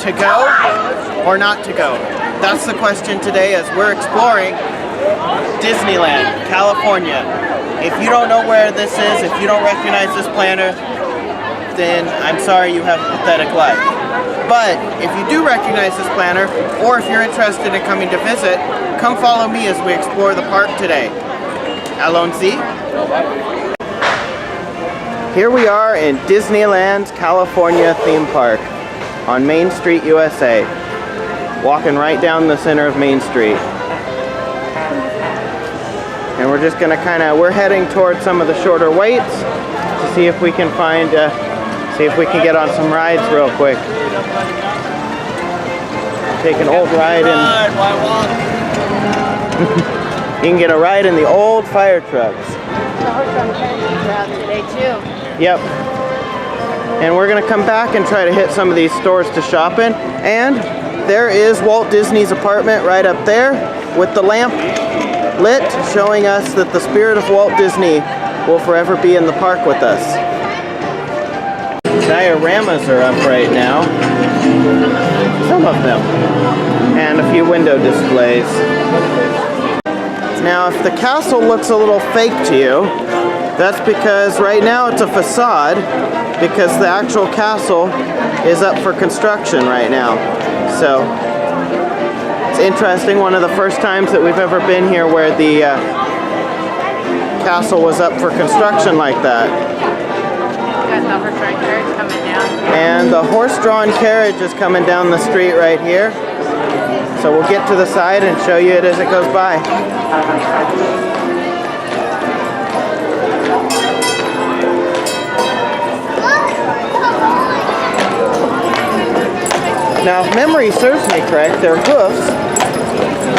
to go or not to go? That's the question today as we're exploring Disneyland, California. If you don't know where this is, if you don't recognize this planner, then I'm sorry you have a pathetic life. But if you do recognize this planner, or if you're interested in coming to visit, come follow me as we explore the park today. Allons-y. Here we are in Disneyland California theme park on Main Street, USA. Walking right down the center of Main Street. And we're just gonna we're heading towards some of the shorter waits to see if we can find, see if we can get on some rides real quick. Take an old ride in. You can get a ride in the old fire trucks. The horse-drawn carriages are out today too. Yep. And we're gonna come back and try to hit some of these stores to shop in. And there is Walt Disney's apartment right up there with the lamp lit, showing us that the spirit of Walt Disney will forever be in the park with us. Dioramas are up right now. Some of them. And a few window displays. Now, if the castle looks a little fake to you, that's because right now it's a facade, because the actual castle is up for construction right now. So, it's interesting, one of the first times that we've ever been here where the castle was up for construction like that. Got the horse-drawn carriage coming down. And the horse-drawn carriage is coming down the street right here. So we'll get to the side and show you it as it goes by. Now, if memory serves me correct, their hoofs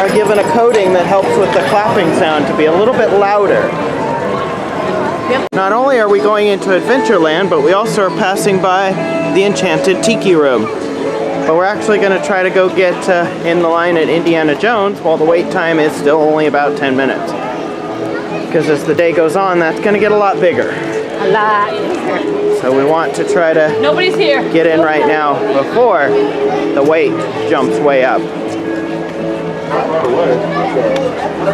are given a coating that helps with the clapping sound to be a little bit louder. Yep. Not only are we going into Adventureland, but we also are passing by the Enchanted Tiki Room. But we're actually going to try to go get in the line at Indiana Jones while the wait time is still only about 10 minutes. Because as the day goes on, that's going to get a lot bigger. A lot bigger. So we want to try to Nobody's here. Get in right now before the wait jumps way up.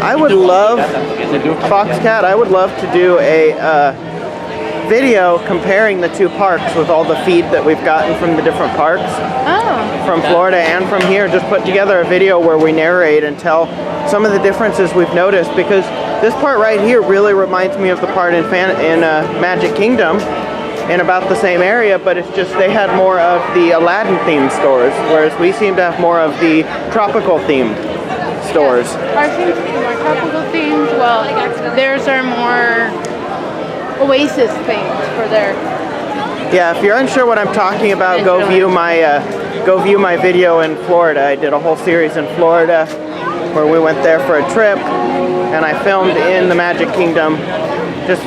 I would love, Foxcat, I would love to do a video comparing the two parks with all the feed that we've gotten from the different parks. Oh. From Florida and from here. Just put together a video where we narrate and tell some of the differences we've noticed, because this part right here really reminds me of the part in Magic Kingdom, in about the same area, but it's just they had more of the Aladdin themed stores, whereas we seem to have more of the tropical themed stores. Ours seems to be more tropical themed. Well, theirs are more oasis themed for their. Yeah, if you're unsure what I'm talking about, go view my video in Florida. I did a whole series in Florida where we went there for a trip, and I filmed in the Magic Kingdom. Let's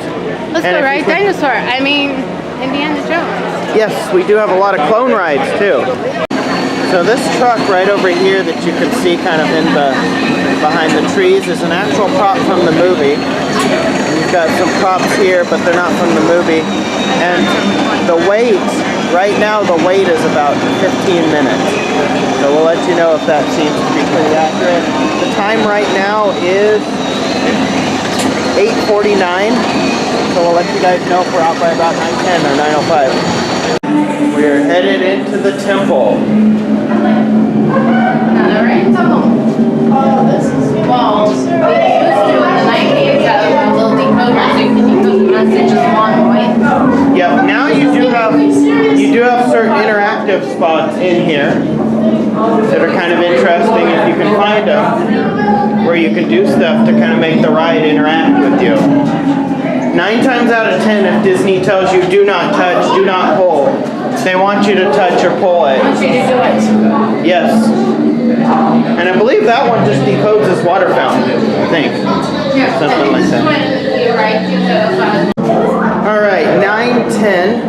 go ride dinosaur. I mean, Indiana Jones. Yes, we do have a lot of clone rides too. So this truck right over here that you can see kind of behind the trees is an actual prop from the movie. You've got some props here, but they're not from the movie. And the wait, right now the wait is about 15 minutes. So we'll let you know if that seems to be pretty accurate. The time right now is 8:49. So we'll let you guys know if we're out by about 9:10 or 9:05. We're headed into the temple. Another temple. Oh, this is well. They used to in the 90s have a little decoder so you can decode the messages along the way. Yep. Now you do have certain interactive spots in here that are kind of interesting if you can find them, where you can do stuff to kind of make the ride interact with you. 9 times out of 10, if Disney tells you do not touch, do not pull, they want you to touch or pull it. I want you to do it. Yes. And I believe that one just decodes as water fountain, I think. Yeah. Something like that. Alright, 9:10.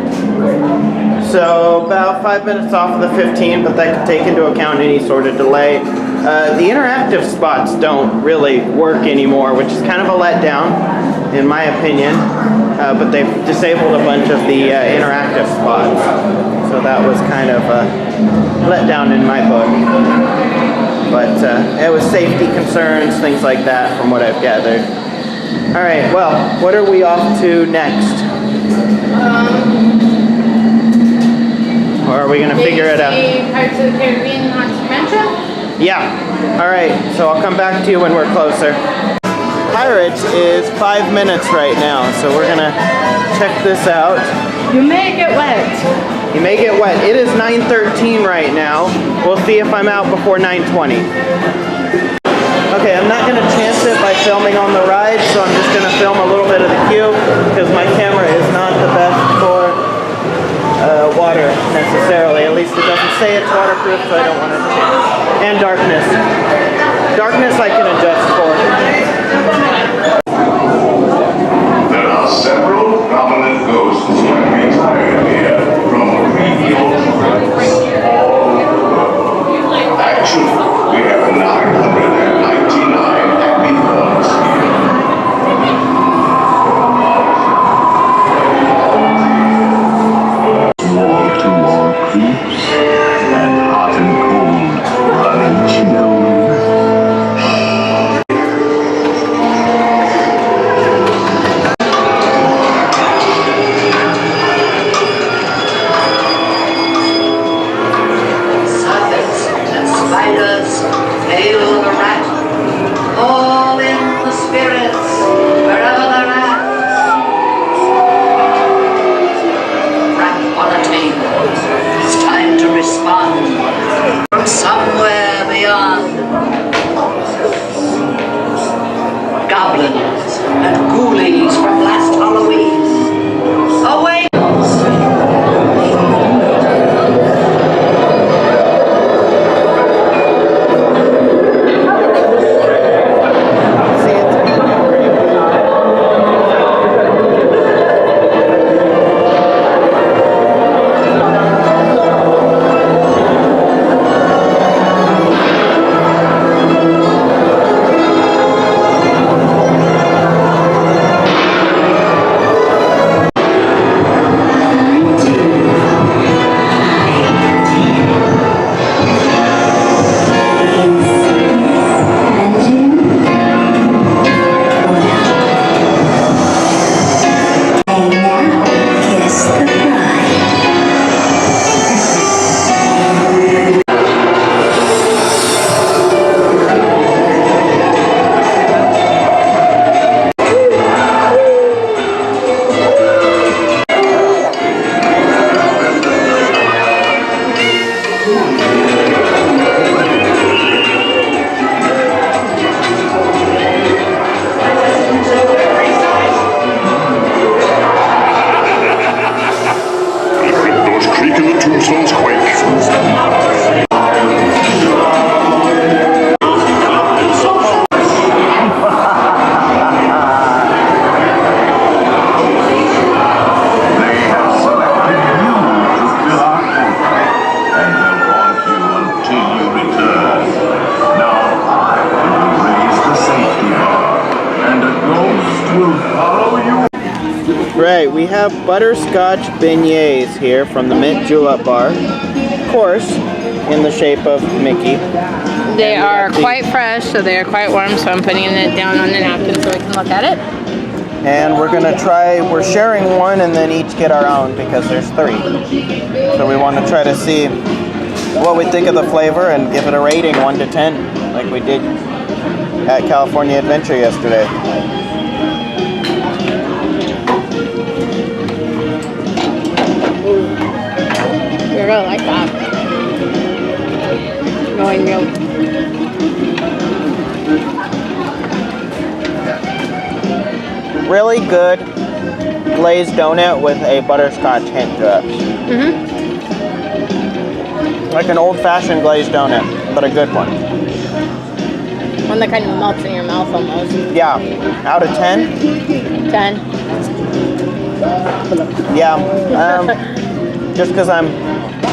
So about 5 minutes off of the 15, but that could take into account any sort of delay. The interactive spots don't really work anymore, which is kind of a letdown, in my opinion. But they've disabled a bunch of the interactive spots. So so that was kind of a letdown in my book. But it was safety concerns, things like that, from what I've gathered. All right, well, what are we off to next? Or are we gonna figure it out? Pirates of the Caribbean Haunted Mansion? Yeah. All right, so I'll come back to you when we're closer. Pirates is 5 minutes right now, so we're gonna check this out. You may get wet. You may get wet. It is 9:13 right now. We'll see if I'm out before 9:20. Okay, I'm not gonna chance it by filming on the ride, so I'm just gonna film a little bit of the queue because my camera is not the best for water necessarily. At least it doesn't say it's waterproof, so I don't want to chance. And darkness. Darkness I can adjust for. There are several prominent ghosts who have retired here from previous Actually, we have 999 happy thoughts here. Wall-to-wall creeps and hot and cold running chills. Serpents and spiders, hail the rat, all in the spirits, wherever they're at. Rat on a table, it's time to respond from somewhere beyond. Goblins and ghoulies from last Halloween, away! Right, we have butterscotch beignets here from the Mint Julep Bar. Of course, in the shape of Mickey. They are quite fresh, so they are quite warm, so I'm putting it down on the napkin so we can look at it. And we're gonna try, we're sharing one and then each get our own because there's 3. So we want to try to see what we think of the flavor and give it a rating 1 to 10, like we did at California Adventure yesterday. You're gonna like that. Knowing you. Really good glazed donut with a butterscotch hint to it. Like an old-fashioned glazed donut, but a good one. One that kind of melts in your mouth almost. Yeah. Out of 10? 10. Yeah. Just because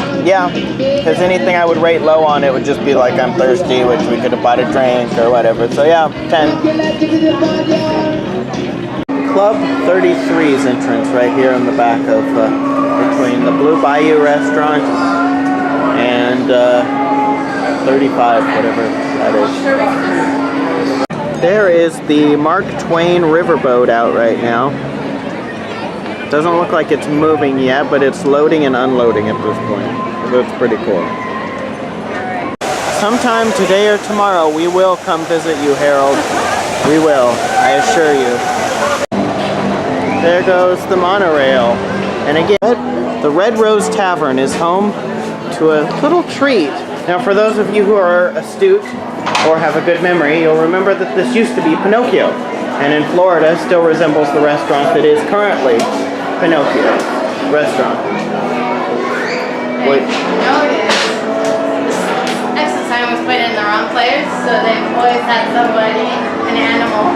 because anything I would rate low on it would just be like I'm thirsty, which we could have bought a drink or whatever. So yeah, 10. Club 33's entrance right here on the back of between the Blue Bayou restaurant and 35, whatever that is. There is the Mark Twain riverboat out right now. Doesn't look like it's moving yet, but it's loading and unloading at this point. So it's pretty cool. Sometime today or tomorrow, we will come visit you, Harold. We will, I assure you. There goes the monorail. And again, the Red Rose Tavern is home to a little treat. Now, for those of you who are astute or have a good memory, you'll remember that this used to be Pinocchio. And in Florida, still resembles the restaurant that is currently Pinocchio's restaurant. Wait. Exit sign was put in the wrong place, so they always had somebody, an animal,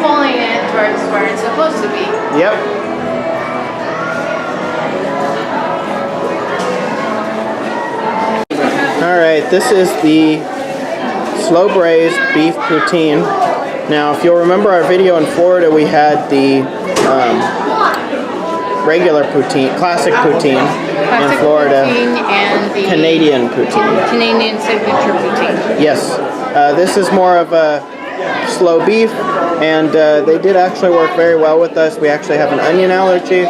pulling it towards where it's supposed to be. Yep. Alright, this is the slow braised beef poutine. Now, if you'll remember our video in Florida, we had the regular poutine, classic poutine in Florida, and the Canadian poutine. Canadian signature poutine. Yes, this is more of a slow beef, and they did actually work very well with us. We actually have an onion allergy.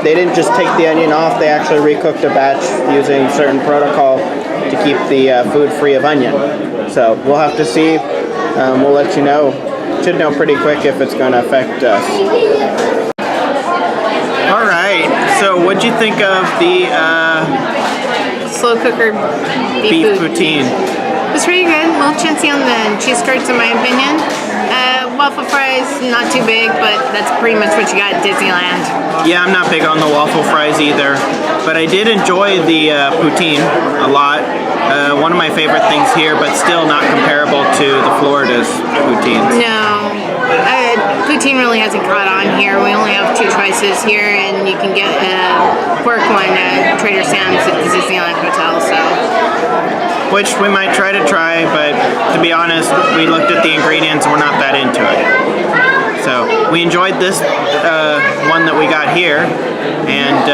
They didn't just take the onion off, they actually recooked a batch using certain protocol to keep the food free of onion. So we'll have to see. We'll let you know. Should know pretty quick if it's going to affect us. Alright, so what'd you think of the Slow cooker beef poutine? It's pretty good. A little chintzy on the cheese curds, in my opinion. Waffle fries, not too big, but that's pretty much what you got at Disneyland. Yeah, I'm not big on the waffle fries either, but I did enjoy the poutine a lot. One of my favorite things here, but still not comparable to the Florida's poutines. No, poutine really hasn't caught on here. We only have 2 choices here, and you can get a pork one at Trader Sam's at the Disneyland Hotel. So, which we might try, but to be honest, we looked at the ingredients and we're not that into it. So we enjoyed this one that we got here, and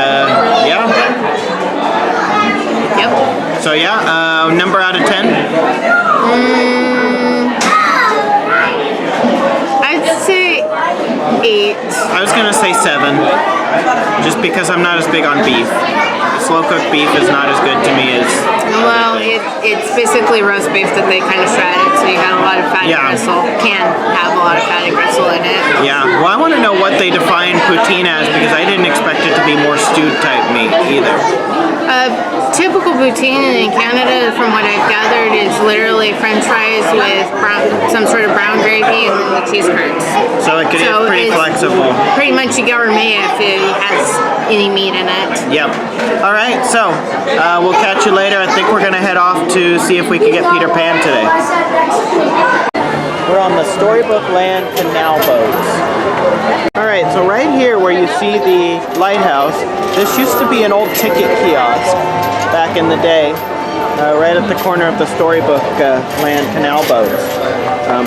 yeah. yep. So yeah, number out of 10? I'd say 8. I was gonna say 7, just because I'm not as big on beef. Slow cooked beef is not as good to me as... Well, it's basically roast beef that they kind of shredded, so you got a lot of fatty gristle. Can have a lot of fatty gristle in it. Yeah, well, I want to know what they define poutine as, because I didn't expect it to be more stewed type meat either. Typical poutine in Canada, from what I've gathered, is literally French fries with some sort of brown gravy and then the cheese curds. So it is pretty flexible. Pretty much a gourmet if it has any meat in it. Yep. All right, so we'll catch you later. I think we're going to head off to see if we can get Peter Pan today. We're on the Storybook Land canal boats. Alright, so right here where you see the lighthouse, this used to be an old ticket kiosk back in the day, right at the corner of the Storybook Land canal boats.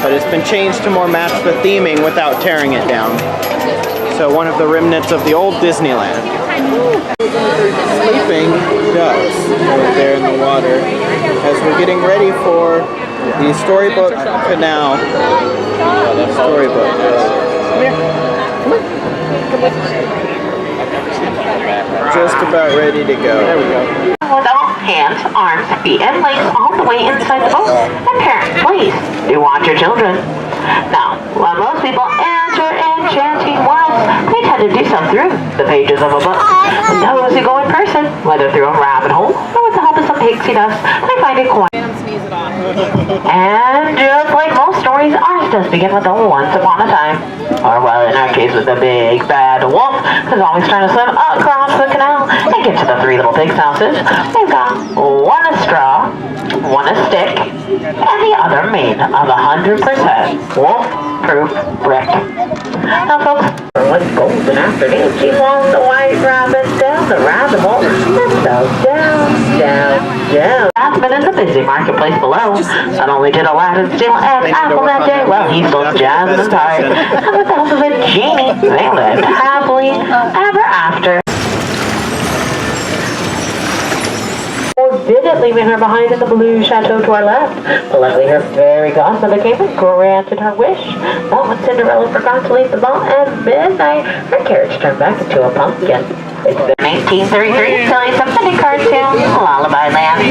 But it's been changed to more match the theming without tearing it down. So one of the remnants of the old Disneyland. Sleeping ducks right there in the water as we're getting ready for the Storybook Canal. Storybook. Come here. Come here. Just about ready to go. There we go. Without hands, arms, feet, and legs all the way inside the boat. And parents, please, do watch your children. Now, while most people answer enchanting words, they tend to do so through the pages of a book. And those who go in person, whether through a rabbit hole or with the help of some pixie dust, they find it quite. And just like most stories, ours does begin with a once upon a time. Or well, in our case, with the big bad wolf, who's always trying to swim across the canal and get to the 3 little pigs' houses. We've got one a straw, one a stick, and the other made of 100% wolf-proof brick. Now, folks, one golden afternoon, she walked the white rabbit down the rabbit hole, and so down, down, down. That's and in the busy marketplace below. Not only did Aladdin steal an apple that day, well, he stole Jasmine's heart. And with the help of a genie, they lived happily ever after. Didn't leaving her behind in the blue chateau to our left. Luckily, her fairy godmother came and granted her wish. But when Cinderella forgot to leave the ball at midnight, her carriage turned back into a pumpkin. It's the 1933 Silly Symphony cartoon, Lullaby Land.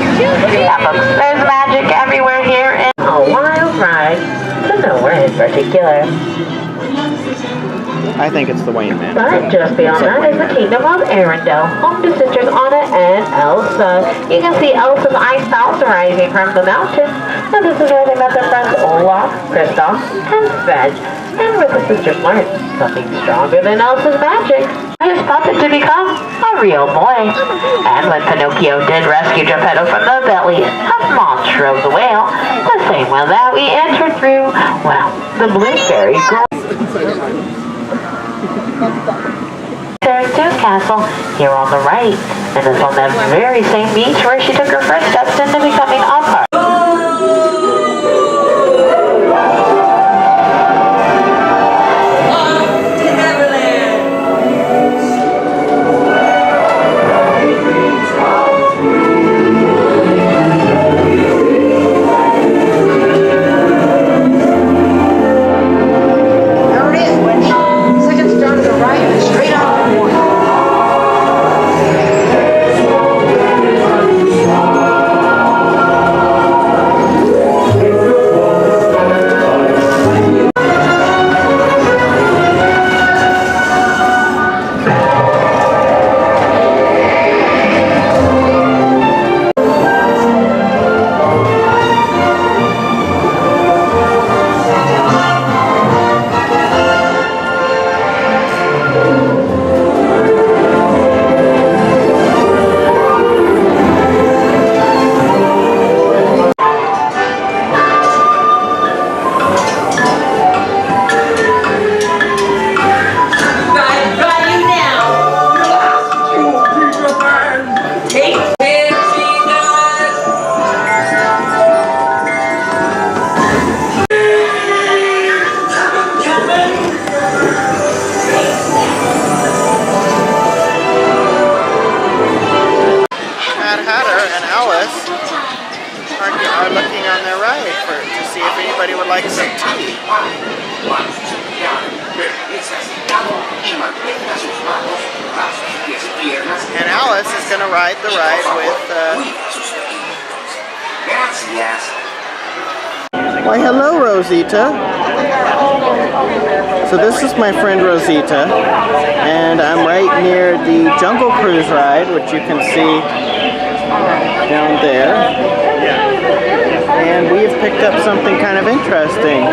Yeah, folks, there's magic everywhere here in a wild ride, to nowhere in particular. I think it's the Wayne Man. But just beyond that is the kingdom of Arendelle, home to sisters Anna and Elsa. You can see Elsa's ice house rising from the mountains. And this is where they met their friends Olaf, Kristoff, and Sven. And where the sisters learned something stronger than Elsa's magic. His puppet to become a real boy. And when Pinocchio did rescue Geppetto from the belly of monstrous whale, the same one that we entered through, well, the blue fairy girl. There's Sue Castle here on the right, and it's on that very same beach where she took her first steps into becoming a part. Are looking on their right to see if anybody would like some tea. And Alice is going to ride the ride with... Why, hello, Rosita. So this is my friend Rosita, and I'm right near the Jungle Cruise ride, which you can see down there. And we've picked up something kind of interesting.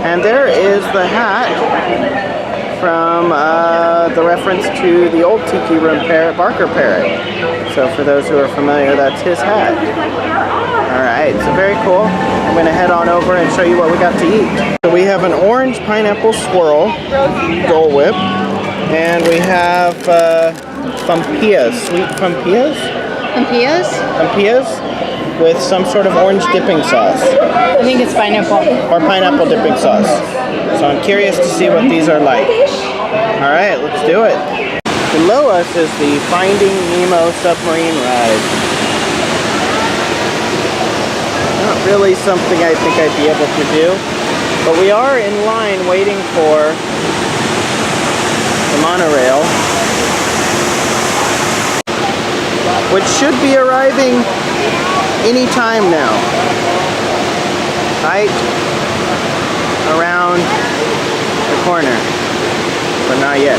And there is the hat from the reference to the old Tiki Room parrot, Barker Parrot. So for those who are familiar, that's his hat. Alright, so very cool. I'm going to head on over and show you what we got to eat. So we have an orange pineapple swirl, Dole Whip, and we have pampillas, sweet pampillas? Pampillas? Pampillas with some sort of orange dipping sauce. I think it's pineapple. Or pineapple dipping sauce. So I'm curious to see what these are like. Alright, let's do it. Below us is the Finding Nemo submarine ride. Not really something I think I'd be able to do, but we are in line waiting for the monorail, which should be arriving any time now. Right around the corner, but not yet.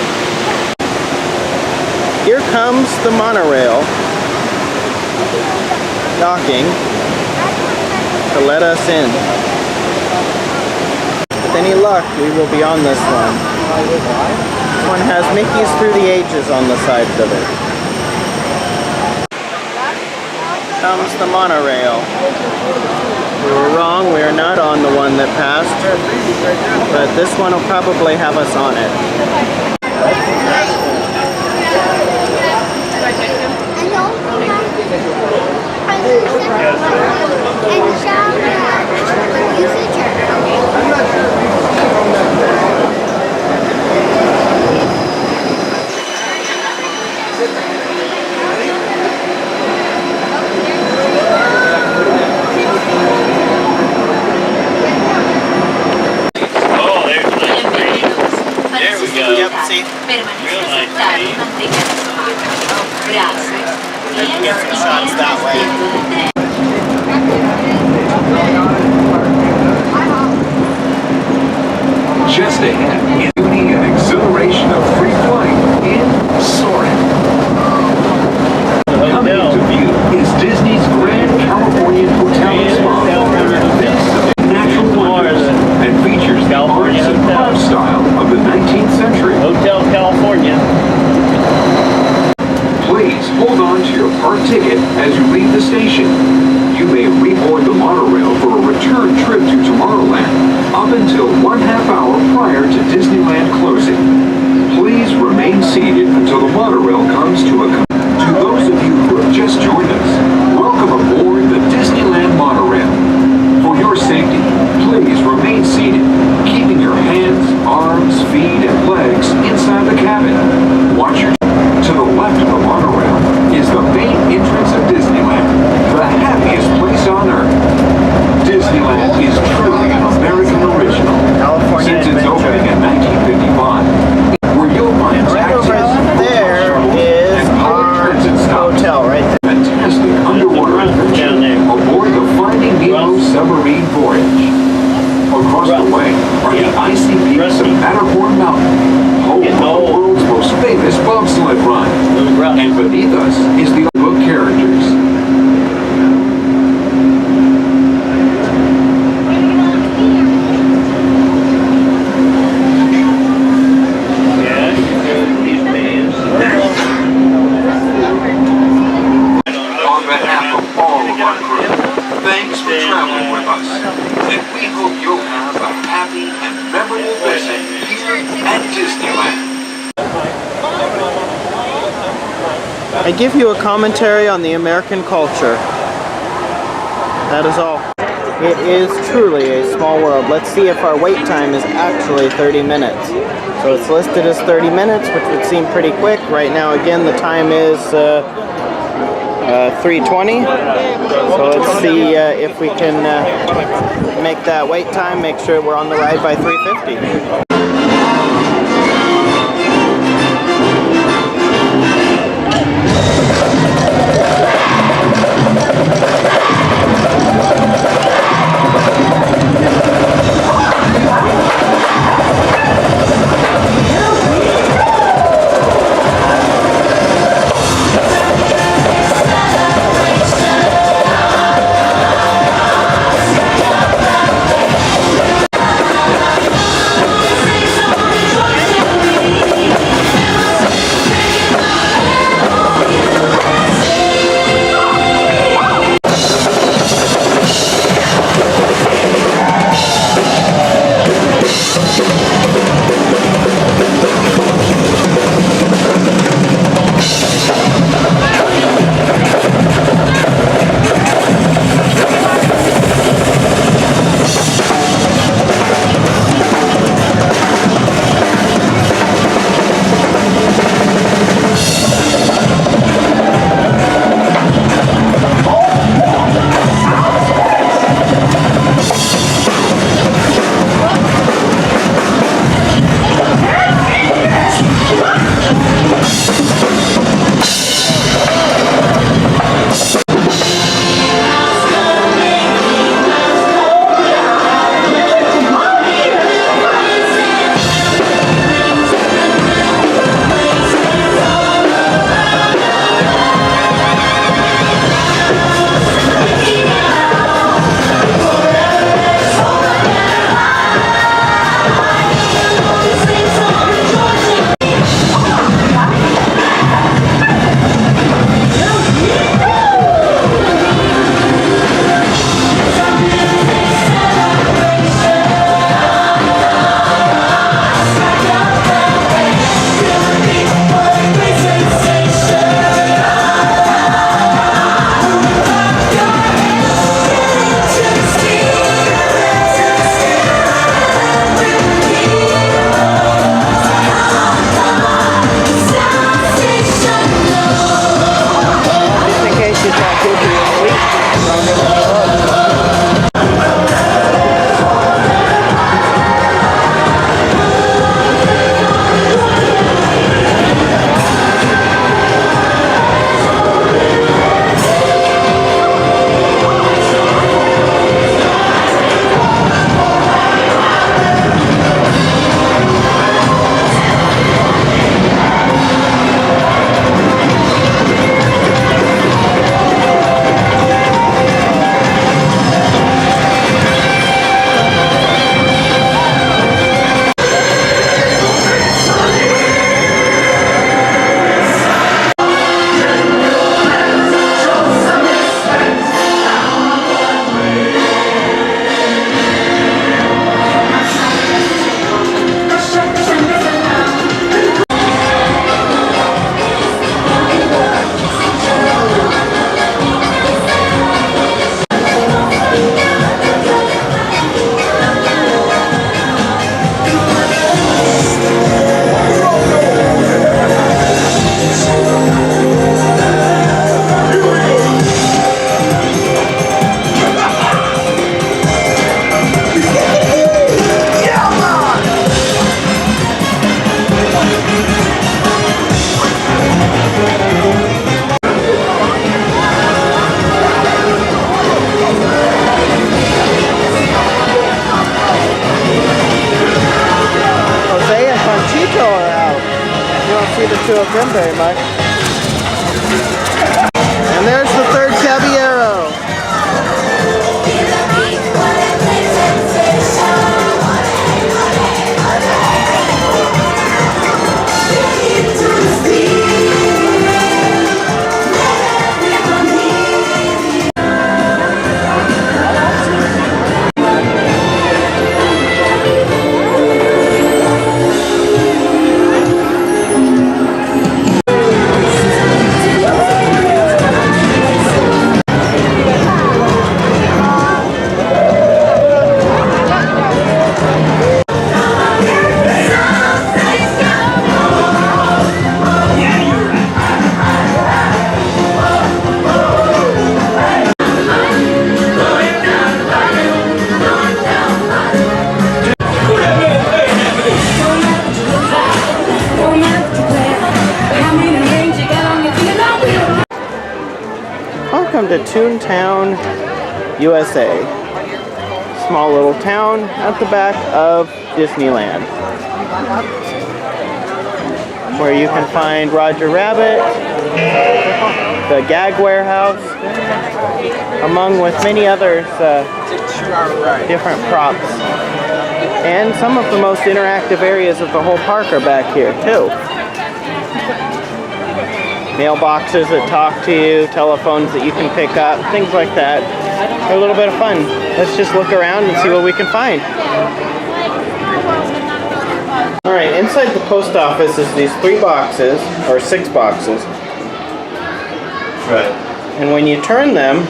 Here comes the monorail docking to let us in. With any luck, we will be on this one. This one has Mickey's Through the Ages on the sides of it. Comes the monorail. We were wrong, we are not on the one that passed, but this one will probably have us on it. Yep, see? Get some shots that way. Just ahead is beauty and exhilaration of free flight in Soarin'. Coming into view is Disney's Grand California Hotel and Spa. This natural wonders and features the arts and craft style of the 19th century. Hotel California. Please hold on to your park ticket as you leave the station. You may reboard the monorail for a return trip to Tomorrowland up until 1/2 hour prior to Disneyland closing. Please remain seated until the monorail comes to a To those of you who have just joined us, welcome aboard the Disneyland monorail. For your safety, please remain seated, keeping your hands, arms, feet, and legs inside the cabin. Watch your to the left of the monorail is the main entrance of Disneyland, the happiest place on earth. Disneyland is truly an American original. California Since its Adventure. opening in 1955, where you'll find Right over taxis, there is and public our transit stops. hotel right there. Fantastic underwater adventure aboard the Finding Nemo submarine voyage. Across the way are the icy peaks of Matterhorn Mountain, home of the world's most famous bobsled run. And beneath us is the book characters. On behalf of all of our crew, thanks for traveling with us. And we hope you'll have a happy and memorable visit here at Disneyland. I give you a commentary on the American culture. That is all. It is truly a small world. Let's see if our wait time is actually 30 minutes. So it's listed as 30 minutes, which would seem pretty quick. Right now, again, the time is 3:20. So let's see if we can make that wait time, make sure we're on the ride by 3:50. like them very much. And there's the third Caballero. Welcome to Toontown, USA. Small little town at the back of Disneyland, where you can find Roger Rabbit, the Gag Warehouse, among with many others, different props. And some of the most interactive areas of the whole park are back here too. Mailboxes that talk to you, telephones that you can pick up, things like that. They're a little bit of fun. Let's just look around and see what we can find. Alright, inside the post office is these 3 boxes, or 6 boxes. Right. And when you turn them,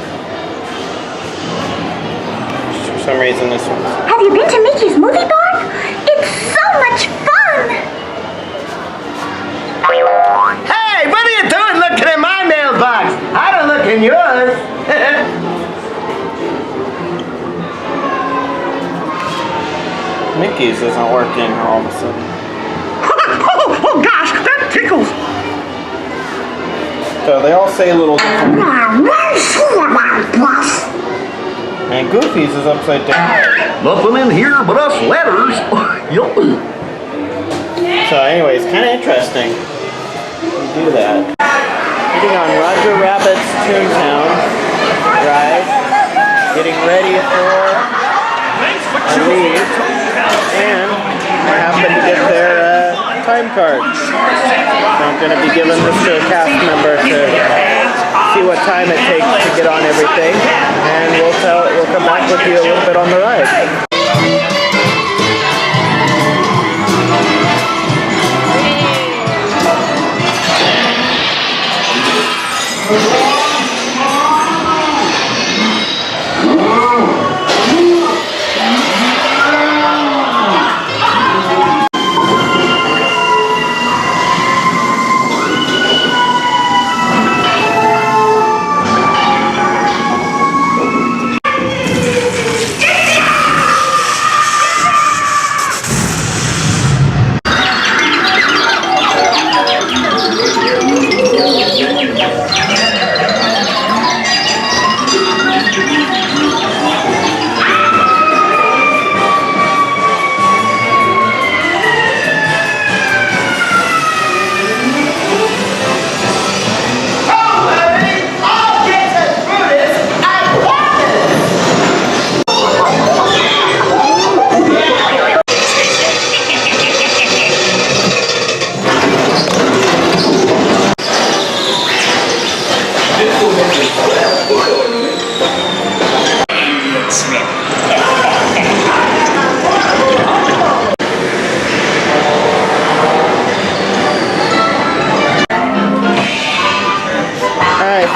for some reason this one's... Have you been to Mickey's movie bar? It's so much fun! Hey, what are you doing looking in my mailbox? I don't look in yours. Mickey's isn't working all of a sudden. oh gosh, that tickles. So they all say a little different. And Goofy's is upside down. Nothing in here but us letters. Yup. So anyways, kind of interesting. You do that. Getting on Roger Rabbit's Toontown Drive. Getting ready for a leave. And I happen to get their time card. So I'm going to be giving this to a cast member to see what time it takes to get on everything. And we'll come back with you a little bit on the ride.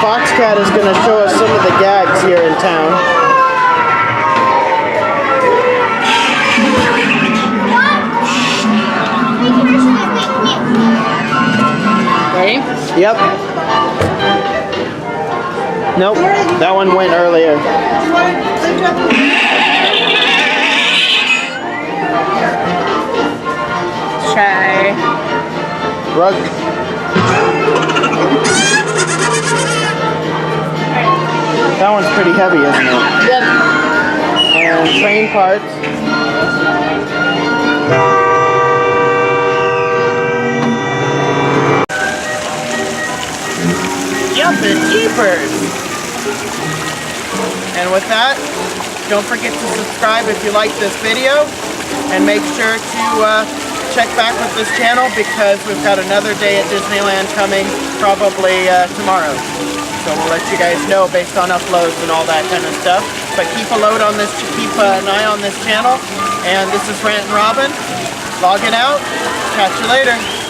Foxcat is going to show us some of the gags here in town. Ready? Yep. Nope, that one went earlier. Try. Rug. That one's pretty heavy, isn't it? Yep. And train parts. Jumpin' jeepers! And with that, don't forget to subscribe if you like this video, and make sure to check back with this channel because we've got another day at Disneyland coming probably tomorrow. So we'll let you guys know based on uploads and all that kind of stuff. But keep an eye on this channel. And this is Rantin Robin, logging out. Catch you later.